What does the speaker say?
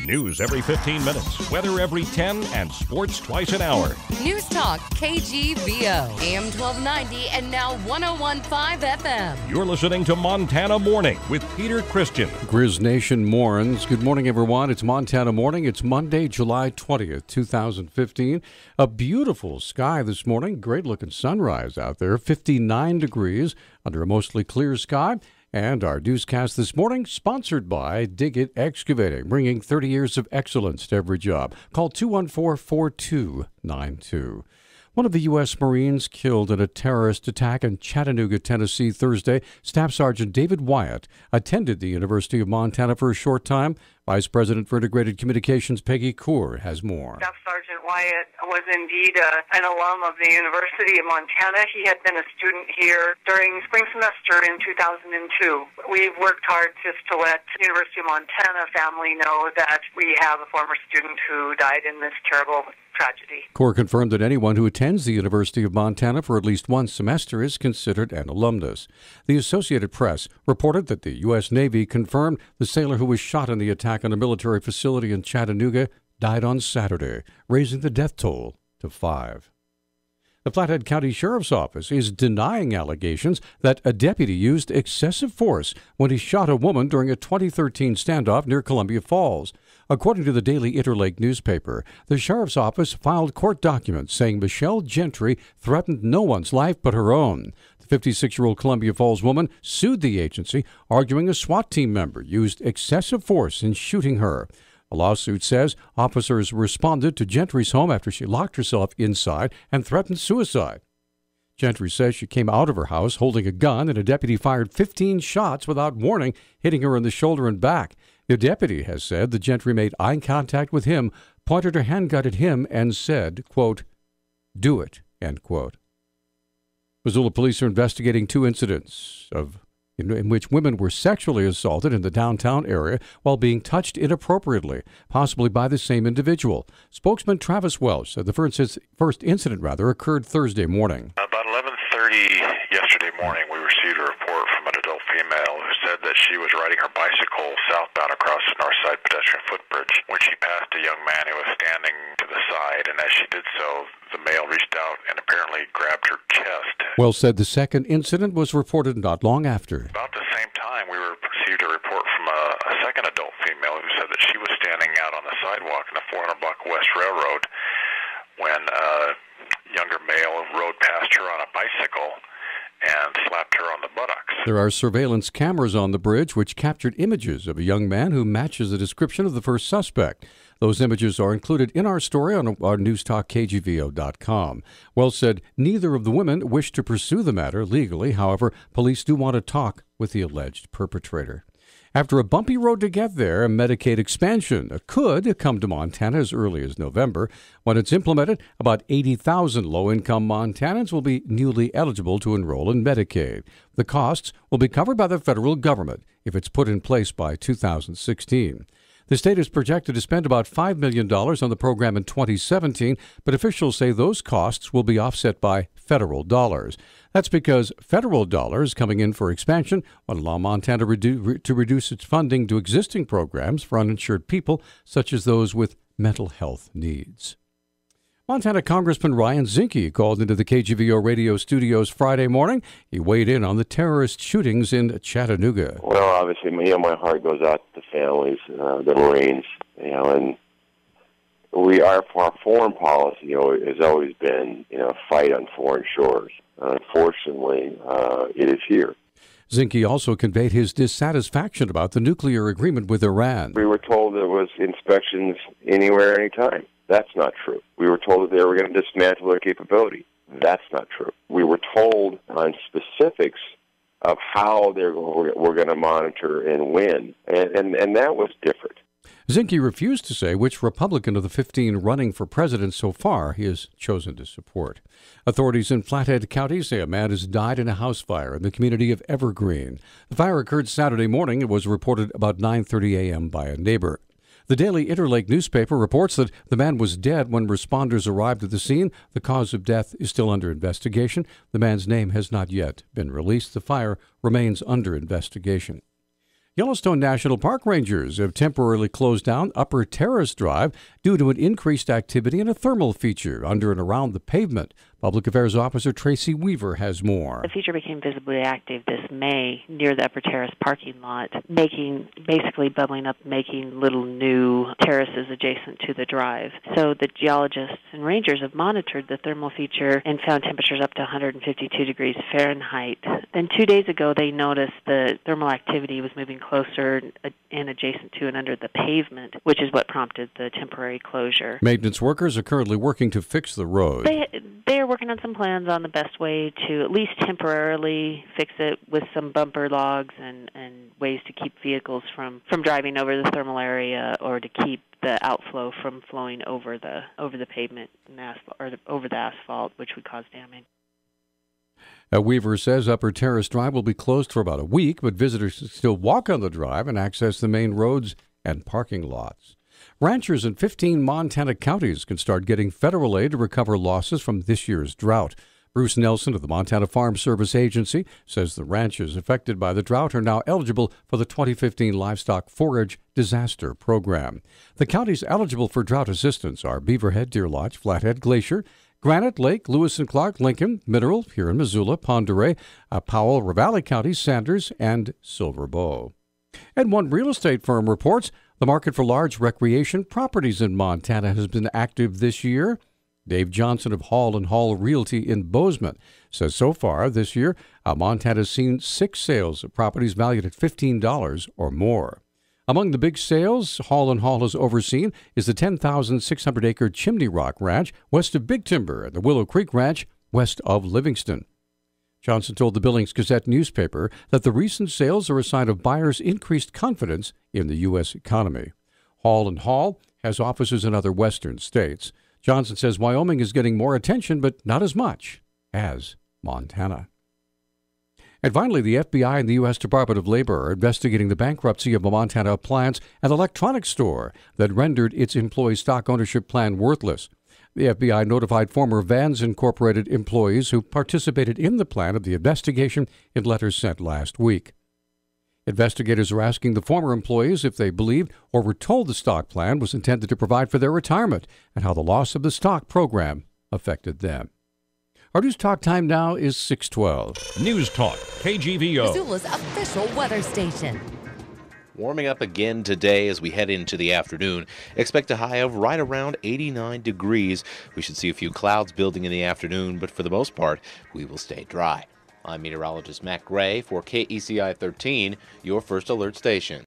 News every 15 minutes, weather every 10, and sports twice an hour. Newstalk KGVO, AM 1290 and now 101.5 FM. You're listening to Montana Morning with Peter Christian. Grizz Nation mourns. Good morning, everyone. It's Montana Morning. It's Monday, July 20th, 2015. A beautiful sky this morning. Great-looking sunrise out there. 59 degrees under a mostly clear sky. And our newscast this morning, sponsored by Dig It Excavating, bringing 30 years of excellence to every job. Call 214-4292. One of the U.S. Marines killed in a terrorist attack in Chattanooga, Tennessee, Thursday. Staff Sergeant David Wyatt attended the University of Montana for a short time. Vice President for Integrated Communications Peggy Coor has more. Staff Sergeant Wyatt was indeed an alum of the University of Montana. He had been a student here during spring semester in 2002. We've worked hard just to let the University of Montana family know that we have a former student who died in this terrible tragedy. Coor confirmed that anyone who attends the University of Montana for at least one semester is considered an alumnus. The Associated Press reported that the U.S. Navy confirmed the sailor who was shot in the attack on a military facility in Chattanooga died on Saturday, raising the death toll to 5. The Flathead County Sheriff's Office is denying allegations that a deputy used excessive force when he shot a woman during a 2013 standoff near Columbia Falls. According to the Daily Interlake newspaper, the Sheriff's Office filed court documents saying Michelle Gentry threatened no one's life but her own. The 56-year-old Columbia Falls woman sued the agency, arguing a SWAT team member used excessive force in shooting her. The lawsuit says officers responded to Gentry's home after she locked herself inside and threatened suicide. Gentry says she came out of her house holding a gun and a deputy fired 15 shots without warning, hitting her in the shoulder and back. The deputy has said that Gentry made eye contact with him, pointed her handgun at him, and said, quote, "Do it," end quote. Missoula police are investigating 2 incidents in which women were sexually assaulted in the downtown area while being touched inappropriately, possibly by the same individual. Spokesman Travis Welsh said the first incident occurred Thursday morning. About 11:30 yesterday morning, we received a report from an adult female who said that she was riding her bicycle southbound across the north side pedestrian footbridge when she passed a young man who was standing to the side, and as she did so, the male reached out and apparently grabbed her chest. Wells said the second incident was reported not long after. About the same time, we received a report from a second adult female who said that she was standing out on the sidewalk in the 400 block West Railroad when a younger male rode past her on a bicycle and slapped her on the buttocks. There are surveillance cameras on the bridge which captured images of a young man who matches the description of the first suspect. Those images are included in our story on our Newstalk KGVO.com. Wells said neither of the women wished to pursue the matter legally. However, police do want to talk with the alleged perpetrator. After a bumpy road to get there, Medicaid expansion could come to Montana as early as November. When it's implemented, about 80,000 low-income Montanans will be newly eligible to enroll in Medicaid. The costs will be covered by the federal government if it's put in place by 2016. The state is projected to spend about $5 million on the program in 2017, but officials say those costs will be offset by federal dollars. That's because federal dollars coming in for expansion will allow Montana to reduce its funding to existing programs for uninsured people, such as those with mental health needs. Montana Congressman Ryan Zinke called into the KGVO radio studios Friday morning. He weighed in on the terrorist shootings in Chattanooga. Well, obviously, my heart goes out to the families, the Marines, and our foreign policy, has always been, fight on foreign shores. Unfortunately, it is here. Zinke also conveyed his dissatisfaction about the nuclear agreement with Iran. We were told there was inspections anywhere, anytime. That's not true. We were told that they were going to dismantle their capability. That's not true. We were told on specifics of how we're going to monitor and when, and that was different. Zinke refused to say which Republican of the 15 running for president so far he has chosen to support. Authorities in Flathead County say a man has died in a house fire in the community of Evergreen. The fire occurred Saturday morning. It was reported about 9:30 a.m. by a neighbor. The Daily Interlake newspaper reports that the man was dead when responders arrived at the scene. The cause of death is still under investigation. The man's name has not yet been released. The fire remains under investigation. Yellowstone National Park rangers have temporarily closed down Upper Terrace Drive due to an increased activity in a thermal feature under and around the pavement. Public Affairs Officer Tracy Weaver has more. The feature became visibly active this May near the Upper Terrace parking lot, basically bubbling up, making little new terraces adjacent to the drive. So the geologists and rangers have monitored the thermal feature and found temperatures up to 152 degrees Fahrenheit. Then 2 days ago, they noticed the thermal activity was moving closer and adjacent to and under the pavement, which is what prompted the temporary closure. Maintenance workers are currently working to fix the road. They are working on some plans on the best way to at least temporarily fix it with some bumper logs and ways to keep vehicles from driving over the thermal area, or to keep the outflow from flowing over the pavement and over the asphalt, which would cause damage. Weaver says Upper Terrace Drive will be closed for about a week, but visitors can still walk on the drive and access the main roads and parking lots. Ranchers in 15 Montana counties can start getting federal aid to recover losses from this year's drought. Bruce Nelson of the Montana Farm Service Agency says the ranches affected by the drought are now eligible for the 2015 Livestock Forage Disaster Program. The counties eligible for drought assistance are Beaverhead, Deer Lodge, Flathead, Glacier, Granite Lake, Lewis and Clark, Lincoln, Mineral, here in Missoula, Pend Oreille, Powell, Ravalli County, Sanders, and Silver Bow. And one real estate firm reports the market for large recreation properties in Montana has been active this year. Dave Johnson of Hall & Hall Realty in Bozeman says so far this year, Montana has seen 6 sales of properties valued at $15 or more. Among the big sales Hall & Hall has overseen is the 10,600-acre Chimney Rock Ranch west of Big Timber and the Willow Creek Ranch west of Livingston. Johnson told the Billings Gazette newspaper that the recent sales are a sign of buyers' increased confidence in the U.S. economy. Hall & Hall has offices in other western states. Johnson says Wyoming is getting more attention, but not as much as Montana. And finally, the FBI and the U.S. Department of Labor are investigating the bankruptcy of a Montana appliance and electronics store that rendered its employee stock ownership plan worthless. The FBI notified former Vans Incorporated employees who participated in the plan of the investigation in letters sent last week. Investigators are asking the former employees if they believed or were told the stock plan was intended to provide for their retirement and how the loss of the stock program affected them. Our News Talk time now is 6:12. News Talk, KGVO. Missoula's official weather station. Warming up again today as we head into the afternoon. Expect a high of right around 89 degrees. We should see a few clouds building in the afternoon, but for the most part, we will stay dry. I'm meteorologist Matt Gray for KECI 13, your first alert station.